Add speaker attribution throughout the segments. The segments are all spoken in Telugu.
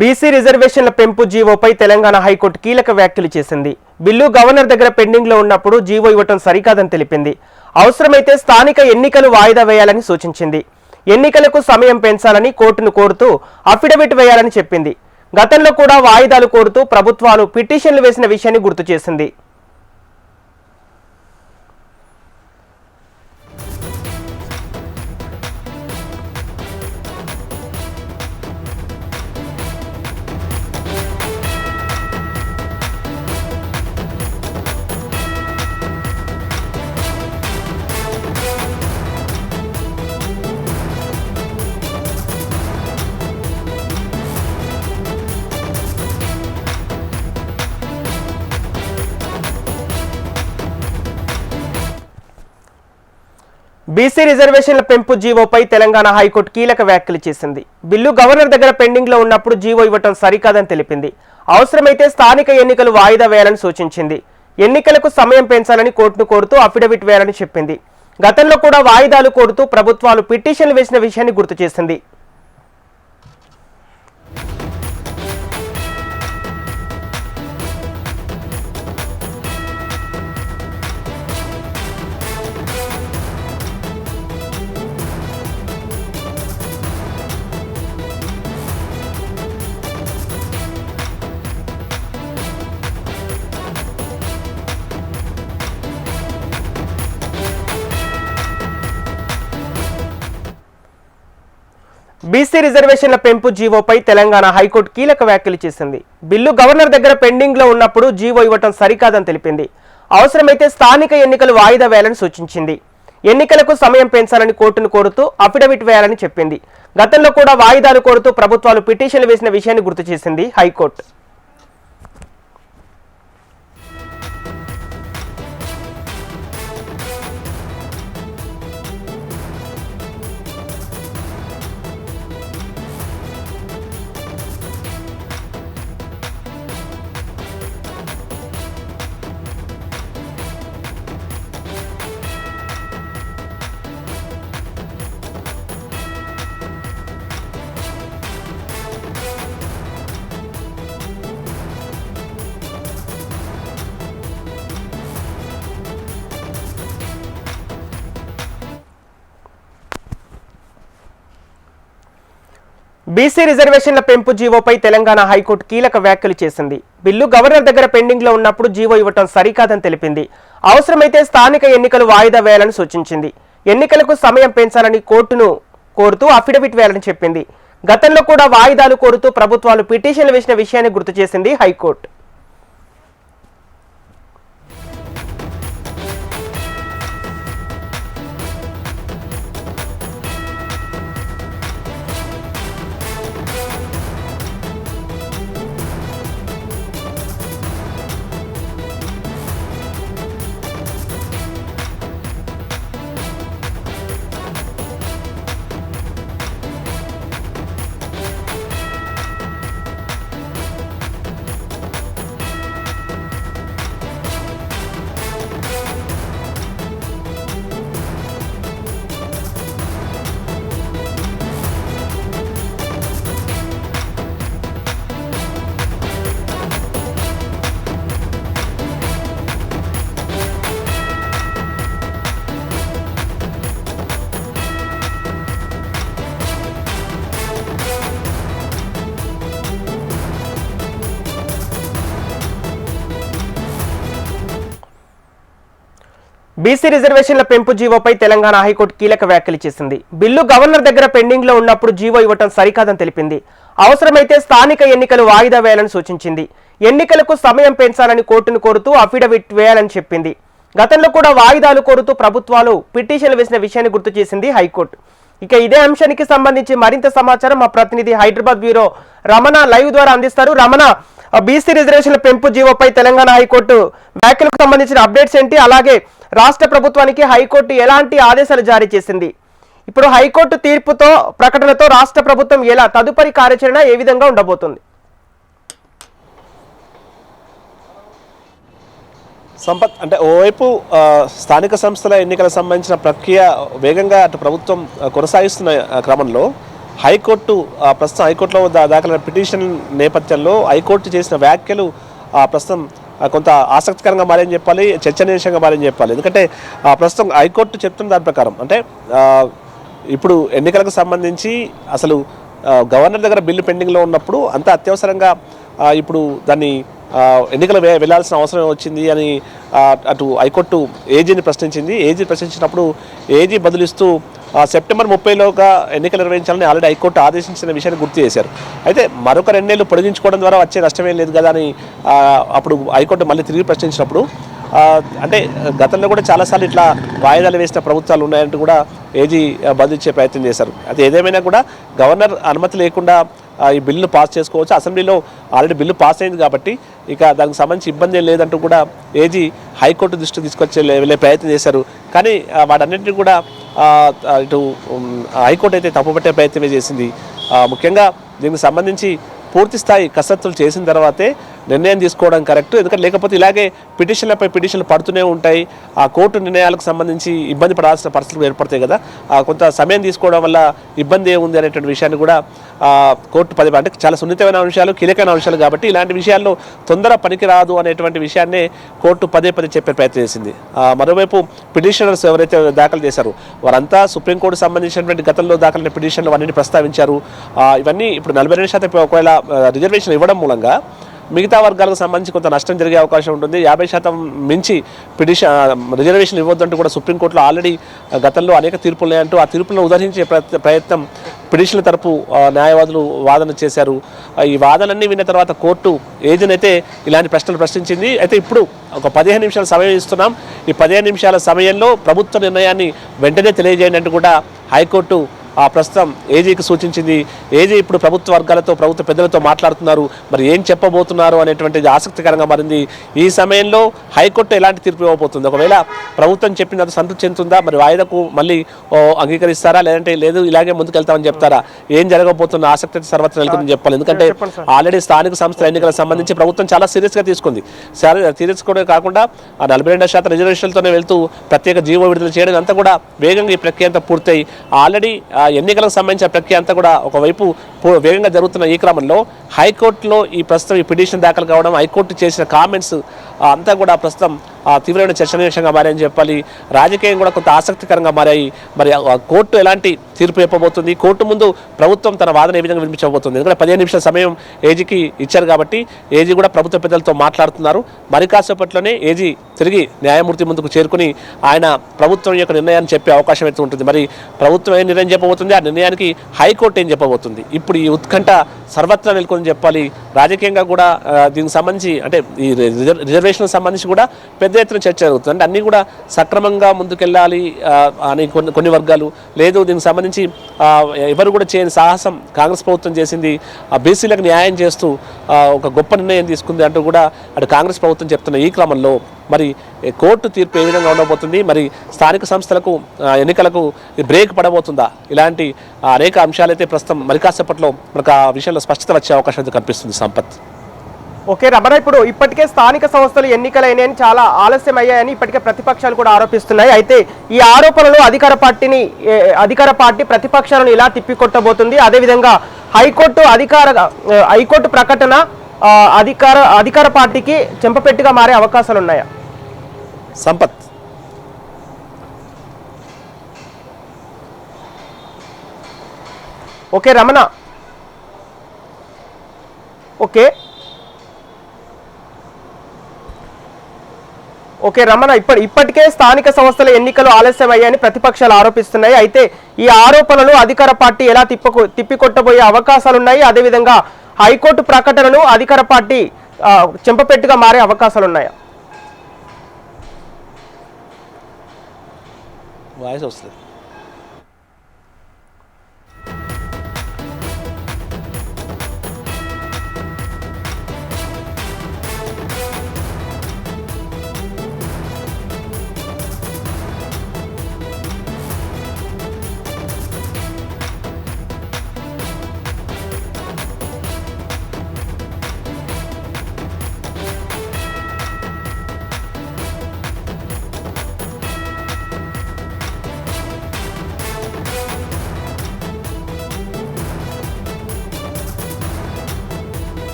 Speaker 1: బీసీ రిజర్వేషన్ల పెంపు జీవోపై తెలంగాణ హైకోర్టు కీలక వ్యాఖ్యలు చేసింది. బిల్లు గవర్నర్ దగ్గర పెండింగ్ లో ఉన్నప్పుడు జీవో ఇవ్వటం సరికాదని తెలిపింది. అవసరమైతే స్థానిక ఎన్నికలు వాయిదా వేయాలని సూచించింది. ఎన్నికలకు సమయం పెంచాలని కోర్టును కోరుతూ అఫిడవిట్ వేయాలని చెప్పింది. గతంలో కూడా వాయిదాలు కోరుతూ ప్రభుత్వాలు పిటిషన్లు వేసిన విషయాన్ని గుర్తు చేసింది. బీసీ రిజర్వేషన్ల పెంపు జీవోపై తెలంగాణ హైకోర్టు కీలక వ్యాఖ్యలు చేసింది. బిల్లు గవర్నర్ దగ్గర పెండింగ్ లో ఉన్నప్పుడు జీవో ఇవ్వటం సరికాదని తెలిపింది. అవసరమైతే స్థానిక ఎన్నికలు వాయిదా వేయాలని సూచించింది. ఎన్నికలకు సమయం పెంచాలని కోర్టును కోరుతూ అఫిడవిట్ వేయాలని చెప్పింది. గతంలో కూడా వాయిదాలు కోరుతూ ప్రభుత్వాలు పిటిషన్లు వేసిన విషయాన్ని గుర్తు చేసింది. బీసీ రిజర్వేషన్ల పెంపు జీవోపై తెలంగాణ హైకోర్టు కీలక వ్యాఖ్యలు చేసింది. బిల్లు గవర్నర్ దగ్గర పెండింగ్ లో ఉన్నప్పుడు జీవో ఇవ్వటం సరికాదని తెలిపింది. అవసరమైతే స్థానిక ఎన్నికలు వాయిదా వేయాలని సూచించింది. ఎన్నికలకు సమయం పెంచాలని కోర్టును కోరుతూ అఫిడవిట్ వేయాలని చెప్పింది. గతంలో కూడా వాయిదాలు కోరుతూ ప్రభుత్వాలు పిటిషన్లు వేసిన విషయాన్ని గుర్తు చేసింది హైకోర్టు. బీసీ రిజర్వేషన్ల పెంపు జీవోపై తెలంగాణ హైకోర్టు కీలక వ్యాఖ్యలు చేసింది. బిల్లు గవర్నర్ దగ్గర పెండింగ్ లో ఉన్నప్పుడు జీవో ఇవ్వటం సరికాదని తెలిపింది. అవసరమైతే స్థానిక ఎన్నికలు వాయిదా వేయాలని సూచించింది. ఎన్నికలకు సమయం పెంచాలని కోర్టును కోరుతూ అఫిడవిట్ వేయాలని చెప్పింది. గతంలో కూడా వాయిదాలు కోరుతూ ప్రభుత్వాలు పిటిషన్లు వేసిన విషయాన్ని గుర్తు చేసింది హైకోర్టు. బీసీ రిజర్వేషన్ల పెంపు జీవోపై తెలంగాణ హైకోర్టు కీలక వ్యాఖ్యలు చేసింది. బిల్లు గవర్నర్ దగ్గర పెండింగ్ లో ఉన్నప్పుడు జీవో ఇవ్వటం సరికాదని తెలిపింది. అవసరమైతే స్థానిక ఎన్నికలు వాయిదా వేయాలని సూచించింది. ఎన్నికలకు సమయం పెంచాలని కోర్టును కోరుతూ అఫిడవిట్ వేయాలని చెప్పింది. గతంలో కూడా వాయిదాలు కోరుతూ ప్రభుత్వాలు పిటిషన్లు వేసిన విషయాన్ని గుర్తు చేసింది హైకోర్టు. ఇక ఇదే అంశానికి సంబంధించి మరింత సమాచారం మా ప్రతినిధి హైదరాబాద్ బ్యూరో రమణ లైవ్ ద్వారా అందిస్తారు. రమణ, బీసీ రిజర్వేషన్ల పెంపు జీవోపై తెలంగాణ హైకోర్టు వ్యాఖ్యలకు సంబంధించిన అప్డేట్స్ ఏంటి? అలాగే రాష్ట్ర ప్రభుత్వానికి హైకోర్టు ఎలాంటి ఆదేశాలు జారీ చేసింది? ఇప్పుడు హైకోర్టు తీర్పుతో ప్రకటనతో రాష్ట్ర ప్రభుత్వం ఎలా తదుపరి కార్యాచరణ ఏ విధంగా ఉండబోతుంది?
Speaker 2: సంపత్ అంటే ఓవైపు స్థానిక సంస్థల ఎన్నికలకు సంబంధించిన ప్రక్రియ వేగంగా అటు ప్రభుత్వం కొనసాగిస్తున్న క్రమంలో హైకోర్టు ప్రస్తుతం హైకోర్టులో దాఖలైన పిటిషన్ నేపథ్యంలో హైకోర్టు చేసిన వ్యాఖ్యలు ప్రస్తుతం కొంత ఆసక్తికరంగా మారని చెప్పాలి, చర్చనీయాంశంగా మారని చెప్పాలి. ఎందుకంటే ప్రస్తుతం హైకోర్టు చెప్తున్న దాని ప్రకారం అంటే ఇప్పుడు ఎన్నికలకు సంబంధించి అసలు గవర్నర్ దగ్గర బిల్లు పెండింగ్లో ఉన్నప్పుడు అంత అత్యవసరంగా ఇప్పుడు దాన్ని ఎన్నికలు వెళ్లాల్సిన అవసరం వచ్చింది అని అటు హైకోర్టు ఏజీని ప్రశ్నించింది. ఏజీ ప్రశ్నించినప్పుడు ఏజీ బదులిస్తూ సెప్టెంబర్ 30లోగా ఎన్నికలు నిర్వహించాలని ఆల్రెడీ హైకోర్టు ఆదేశించిన విషయాన్ని గుర్తు చేశారు. అయితే మరొక 2 నెలలు పొడిగించుకోవడం ద్వారా వచ్చే నష్టమేం లేదు కదా అని అప్పుడు హైకోర్టు మళ్ళీ తిరిగి ప్రశ్నించినప్పుడు అంటే గతంలో కూడా చాలాసార్లు ఇట్లా వాయిదాలు వేసిన ప్రభుత్వాలు ఉన్నాయంటూ కూడా ఏజీ బదిలిచ్చే ప్రయత్నం చేశారు. అది ఏదేమైనా కూడా గవర్నర్ అనుమతి లేకుండా ఈ బిల్లును పాస్ చేసుకోవచ్చు. అసెంబ్లీలో ఆల్రెడీ బిల్లు పాస్ అయింది కాబట్టి ఇక దానికి సంబంధించి ఇబ్బంది ఏం లేదంటూ కూడా ఏజీ హైకోర్టు దృష్టికి తీసుకొచ్చే వెళ్ళే ప్రయత్నం చేశారు. కానీ వాటన్నింటినీ కూడా ఇటు హైకోర్టు అయితే తప్పుపట్టే ప్రయత్నమే చేసింది. ముఖ్యంగా దీనికి సంబంధించి పూర్తి స్థాయి కసరత్తులు చేసిన తర్వాతే నిర్ణయం తీసుకోవడం కరెక్ట్. ఎందుకంటే లేకపోతే ఇలాగే పిటిషన్లపై పిటిషన్లు పడుతూనే ఉంటాయి. ఆ కోర్టు నిర్ణయాలకు సంబంధించి ఇబ్బంది పడాల్సిన పరిస్థితులు ఏర్పడతాయి కదా. కొంత సమయం తీసుకోవడం వల్ల ఇబ్బంది ఏముంది అనేటువంటి విషయాన్ని కూడా కోర్టు అంటే చాలా సున్నితమైన అంశాలు, కీలకమైన అంశాలు కాబట్టి ఇలాంటి విషయాల్లో తొందర పనికిరాదు అనేటువంటి విషయాన్నే కోర్టు పదే చెప్పే ప్రయత్నం చేసింది. మరోవైపు పిటిషనర్స్ ఎవరైతే దాఖలు చేశారో వారంతా సుప్రీంకోర్టు సంబంధించినటువంటి గతంలో దాఖలైన పిటిషన్లు అన్నింటినీ ప్రస్తావించారు. ఇవన్నీ ఇప్పుడు 42% ఒకవేళ రిజర్వేషన్ ఇవ్వడం మూలంగా మిగతా వర్గాలకు సంబంధించి కొంత నష్టం జరిగే అవకాశం ఉంటుంది. 50% మించి రిజర్వేషన్ ఇవ్వద్దంటూ కూడా సుప్రీంకోర్టులో ఆల్రెడీ గతంలో అనేక తీర్పులు ఉన్నాయంటూ ఆ తీర్పులను ఉదహరించే ప్రయత్నం పిటిషన్ల తరపు న్యాయవాదులు వాదన చేశారు. ఈ వాదనలన్నీ విన్న తర్వాత కోర్టు ఏజీనైతే ఇలాంటి ప్రశ్నలు ప్రశ్నించింది. అయితే ఇప్పుడు ఒక 15 నిమిషాల సమయం ఇస్తున్నాం. ఈ 15 నిమిషాల సమయంలో ప్రభుత్వ నిర్ణయాన్ని వెంటనే తెలియజేయండి అంటూ కూడా హైకోర్టు ప్రస్తుతం ఏజీకి సూచించింది. ఏజీ ఇప్పుడు ప్రభుత్వ వర్గాలతో, ప్రభుత్వ పెద్దలతో మాట్లాడుతున్నారు. మరి ఏం చెప్పబోతున్నారు అనేటువంటిది ఆసక్తికరంగా మారింది. ఈ సమయంలో హైకోర్టు ఎలాంటి తీర్పు ఇవ్వబోతుంది? ఒకవేళ ప్రభుత్వం చెప్పినంత సంతృప్తి చెందుతుందా? మరి వాయిదాకు మళ్ళీ అంగీకరిస్తారా, లేదంటే లేదు ఇలాగే ముందుకెళ్తామని చెప్తారా? ఏం జరగబోతున్న ఆసక్తి సర్వత్రా నెలకొందని చెప్పాలి. ఎందుకంటే ఆల్రెడీ స్థానిక సంస్థల ఎన్నికలకు సంబంధించి ప్రభుత్వం చాలా సీరియస్గా తీసుకుంది. సీరియస్గా కాకుండా 42% రిజర్వేషన్లతోనే వెళ్తూ ప్రత్యేక జీవో విడుదల చేయడం అంతా కూడా వేగంగా ఈ ప్రక్రియ అంతా పూర్తయి ఆల్రెడీ ఎన్నికలకు సంబంధించిన ప్రక్రియ అంతా కూడా ఒకవైపు వేగంగా జరుగుతున్న ఈ క్రమంలో హైకోర్టులో ఈ ప్రస్తుతం ఈ పిటిషన్ దాఖలు కావడం, హైకోర్టు చేసిన కామెంట్స్ అంతా కూడా ప్రస్తుతం తీవ్రమైన చర్చనీయాంశంగా మారాయని చెప్పాలి. రాజకీయం కూడా కొంత ఆసక్తికరంగా మారాయి. మరి కోర్టు ఎలాంటి తీర్పు చెప్పబోతుంది? కోర్టు ముందు ప్రభుత్వం తన వాదన ఏ విధంగా వినిపించబోతుంది? ఎందుకంటే 15 నిమిషాల సమయం ఏజీకి ఇచ్చారు కాబట్టి ఏజీ కూడా ప్రభుత్వ పెద్దలతో మాట్లాడుతున్నారు. మరి కాసేపట్లోనే ఏజీ తిరిగి న్యాయమూర్తి ముందుకు చేరుకుని ఆయన ప్రభుత్వం యొక్క నిర్ణయాన్ని చెప్పే అవకాశం అయితే ఉంటుంది. మరి ప్రభుత్వం ఏం నిర్ణయం చెప్పబోతుంది, ఆ నిర్ణయానికి హైకోర్టు ఏం చెప్పబోతుంది? ఇప్పుడు ఈ ఉత్కంఠ సర్వత్రా నెలకొని చెప్పాలి. రాజకీయంగా కూడా దీనికి సంబంధించి అంటే ఈ రిజర్వేషన్కి సంబంధించి కూడా పెద్ద ఎత్తున చర్చ జరుగుతుంది. అంటే అన్నీ కూడా సక్రమంగా ముందుకెళ్ళాలి అని కొన్ని వర్గాలు, లేదు దీనికి సంబంధించి ఎవరు కూడా చేయని సాహసం కాంగ్రెస్ ప్రభుత్వం చేసింది, బీసీలకు న్యాయం చేస్తూ ఒక గొప్ప నిర్ణయం తీసుకుంది అంటూ కూడా అటు కాంగ్రెస్ ప్రభుత్వం చెప్తున్న ఈ క్రమంలో మరి కోర్టు తీర్పు ఏ విధంగా ఉండబోతుంది? మరి స్థానిక సంస్థలకు ఎన్నికలకు బ్రేక్ పడబోతుందా? ఇలాంటి అనేక అంశాలైతే ప్రస్తుతం మరి కాసేపట్లో మనకు ఆ విషయంలో స్పష్టత వచ్చే అవకాశం అయితే కనిపిస్తుంది. సంపత్.
Speaker 1: ఓకే రమణ, ఇప్పుడు ఇప్పటికే స్థానిక సంస్థలు ఎన్నికలైనాయని, చాలా ఆలస్యం అయ్యాయని ఇప్పటికే ప్రతిపక్షాలు కూడా ఆరోపిస్తున్నాయి. అయితే ఈ ఆరోపణలు అధికార పార్టీ ప్రతిపక్షాలను ఇలా తిప్పికొట్టబోతుంది. అదేవిధంగా హైకోర్టు ప్రకటన అధికార పార్టీకి చెంపపెట్టుగా మారే అవకాశాలు ఉన్నాయా?
Speaker 2: సంపత్.
Speaker 1: ఓకే రమణ. ఓకే రమణ, ఇప్పటికే స్థానిక సంస్థల ఎన్నికలు ఆలస్యం అయ్యాయని ప్రతిపక్షాలు ఆరోపిస్తున్నాయి. అయితే ఈ ఆరోపణలు అధికార పార్టీ ఎలా తిప్పికొట్టబోయే అవకాశాలున్నాయి? అదేవిధంగా హైకోర్టు ప్రకటనను అధికార పార్టీ చెంపపెట్టుగా మారే అవకాశాలున్నాయా?
Speaker 2: వాయిస్ వస్తుంది.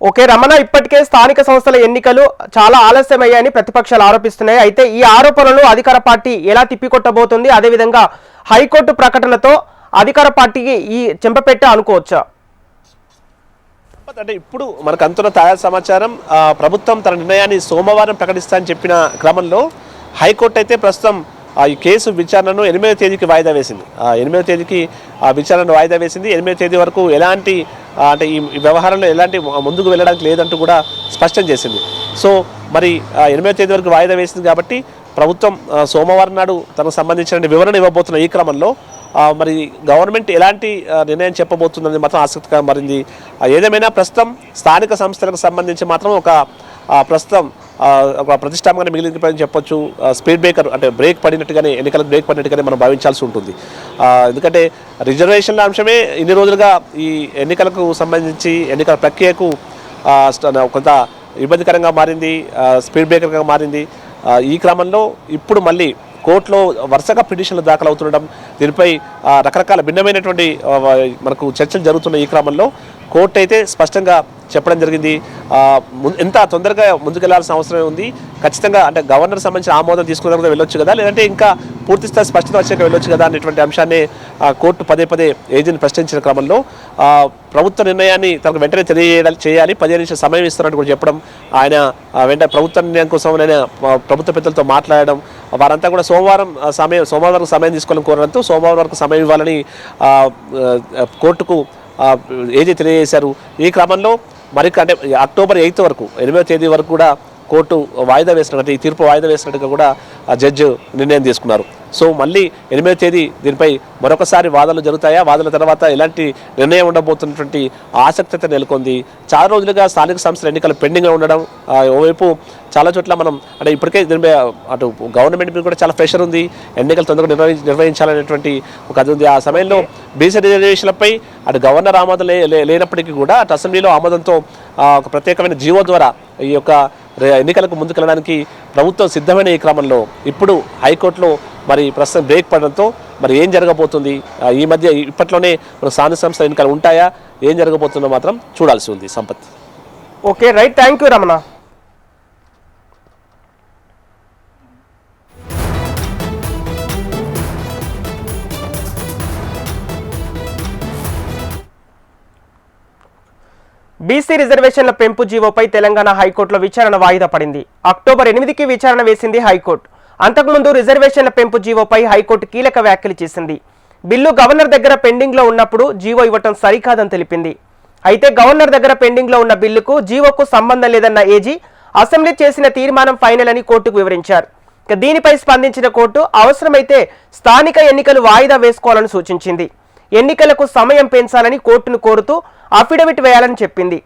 Speaker 1: ఓకే రమణ, ఇప్పటికే స్థానిక సంస్థల ఎన్నికలు చాలా ఆలస్యమయ్యాయని ప్రతిపక్షాలు ఆరోపిస్తున్నాయి. అయితే ఈ ఆరోపణలను అధికార పార్టీ ఎలా తిప్పికొట్టబోతుంది? అదేవిధంగా హైకోర్టు ప్రకటనతో అధికార పార్టీకి ఈ చెంపపెట్ట అనుకోవచ్చా?
Speaker 2: అంటే ఇప్పుడు మనకు అంతున్న తాజా సమాచారం, ప్రభుత్వం తన నిర్ణయాన్ని సోమవారం ప్రకటిస్తానని చెప్పిన క్రమంలో హైకోర్టు అయితే ప్రస్తుతం ఈ కేసు విచారణను 8వ తేదీకి వాయిదా వేసింది. 8వ తేదీకి విచారణను వాయిదా వేసింది. 8వ తేదీ వరకు ఎలాంటి అంటే ఈ వ్యవహారంలో ఎలాంటి ముందుకు వెళ్ళడానికి లేదంటూ కూడా స్పష్టం చేసింది. సో మరి 8వ తేదీ వరకు వాయిదా వేసింది కాబట్టి ప్రభుత్వం సోమవారం నాడు తనకు సంబంధించిన వివరణ ఇవ్వబోతున్న ఈ క్రమంలో మరి గవర్నమెంట్ ఎలాంటి నిర్ణయం చెప్పబోతుందని మాత్రం ఆసక్తిగా మారింది. ఏదేమైనా ప్రస్తుతం స్థానిక సంస్థలకు సంబంధించి మాత్రం ప్రస్తుతం ఒక ప్రతిష్టాత్మకంగా మిగిలిపోయిందని చెప్పొచ్చు. స్పీడ్ బ్రేకర్ అంటే బ్రేక్ పడినట్టుగానే, ఎన్నికలకు బ్రేక్ పడినట్టుగానే మనం భావించాల్సి ఉంటుంది. ఎందుకంటే రిజర్వేషన్ల అంశమే ఇన్ని రోజులుగా ఈ ఎన్నికలకు సంబంధించి ఎన్నికల ప్రక్రియకు కొంత ఇబ్బందికరంగా మారింది, స్పీడ్ బ్రేకర్గా మారింది. ఈ క్రమంలో ఇప్పుడు మళ్ళీ కోర్టులో వరుసగా పిటిషన్లు దాఖలవుతుండడం, దీనిపై రకరకాల భిన్నమైనటువంటి మనకు చర్చలు జరుగుతున్న ఈ క్రమంలో కోర్టు అయితే స్పష్టంగా చెప్పడం జరిగింది. ఎంత తొందరగా ముందుకెళ్లాల్సిన అవసరం ఉంది, ఖచ్చితంగా అంటే గవర్నర్ సంబంధించిన ఆమోదం తీసుకున్న వెళ్ళొచ్చు కదా, లేదంటే ఇంకా పూర్తిస్థాయి స్పష్టత వచ్చాక వెళ్ళొచ్చు కదా అనేటువంటి అంశాన్ని కోర్టు పదే ఏజీని ప్రశ్నించిన క్రమంలో ప్రభుత్వ నిర్ణయాన్ని తనకు వెంటనే చేయాలి, 15 నిమిషాల సమయం ఇస్తున్నట్టు కూడా చెప్పడం, ఆయన వెంటనే ప్రభుత్వ నిర్ణయం కోసం ఆయన ప్రభుత్వ పెద్దలతో మాట్లాడడం, వారంతా కూడా సోమవారం వరకు సమయం తీసుకోవాలని కోరడంతో సోమవారం వరకు సమయం ఇవ్వాలని కోర్టుకు ఏజీ తెలియజేశారు. ఈ క్రమంలో అంటే అక్టోబర్ 8 వరకు 8వ తేదీ వరకు కూడా కోర్టు వాయిదా వేసినట్టు, ఈ తీర్పు వాయిదా వేసినట్టుగా కూడా జడ్జి నిర్ణయం తీసుకున్నారు. సో మళ్ళీ 8వ తేదీ దీనిపై మరొకసారి వాదనలు జరుగుతాయా, వాదనల తర్వాత ఎలాంటి నిర్ణయం ఉండబోతున్నటువంటి ఆసక్తి నెలకొంది. చాలా రోజులుగా స్థానిక సంస్థల ఎన్నికలు పెండింగ్లో ఉండడం, ఓవైపు చాలా చోట్ల మనం అంటే ఇప్పటికే దీనిపై అటు గవర్నమెంట్ మీద కూడా చాలా ప్రెషర్ ఉంది, ఎన్నికలు తొందరగా నిర్వహించాలనేటువంటి ఒక అది ఉంది. ఆ సమయంలో బీసీ రిజర్వేషన్లపై అటు గవర్నర్ ఆమోదం లేనప్పటికీ కూడా అటు అసెంబ్లీలో ఆమోదంతో ఒక ప్రత్యేకమైన జీవో ద్వారా ఈ యొక్క ఎన్నికలకు ముందుకెళ్ళడానికి ప్రభుత్వం సిద్ధమైన ఈ క్రమంలో ఇప్పుడు హైకోర్టులో మరి ప్రస్తుతం బ్రేక్ పడడంతో మరి ఏం జరగబోతుంది, ఈ మధ్య ఇప్పట్లోనే స్థానిక సంస్థల ఎన్నికలు ఉంటాయా, ఏం జరగబోతుందో మాత్రం చూడాల్సి ఉంది. Sampath.
Speaker 1: Okay right, thank you Ramana. BC రిజర్వేషన్ల పెంపు జీవోపై తెలంగాణ హైకోర్టులో విచారణ వాయిదా పడింది. అక్టోబర్ 8కి విచారణ వేసింది హైకోర్టు. అంతకుముందు రిజర్వేషన్ల పెంపు జీవోపై హైకోర్టు కీలక వ్యాఖ్యలు చేసింది. బిల్లు గవర్నర్ దగ్గర పెండింగ్లో ఉన్నప్పుడు జీవో ఇవ్వటం సరికాదని తెలిపింది. అయితే గవర్నర్ దగ్గర పెండింగ్లో ఉన్న బిల్లుకు జీవోకు సంబంధం లేదన్న ఏజీ అసెంబ్లీ చేసిన తీర్మానం ఫైనల్ అని కోర్టుకు వివరించారు. దీనిపై స్పందించిన కోర్టు అవసరమైతే స్థానిక ఎన్నికలు వాయిదా వేసుకోవాలని సూచించింది. ఎన్నికలకు సమయం పెంచాలని కోర్టును కోరుతూ అఫిడవిట్ వేయాలని చెప్పింది.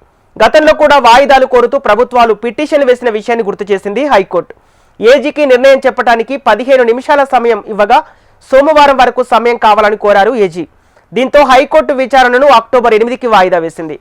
Speaker 1: గతంలో కూడా వాయిదాలు కోరుతూ ప్రభుత్వాలు పిటిషన్ వేసిన విషయాన్ని గుర్తు చేసింది హైకోర్టు. ఏజీకి నిర్ణయం చెప్పడానికి 15 నిమిషాల సమయం ఇవ్వగా సోమవారం వరకు సమయం కావాలని కోరారు ఏజీ. దీంతో హైకోర్టు విచారణను అక్టోబర్ 8కి వాయిదా వేసింది.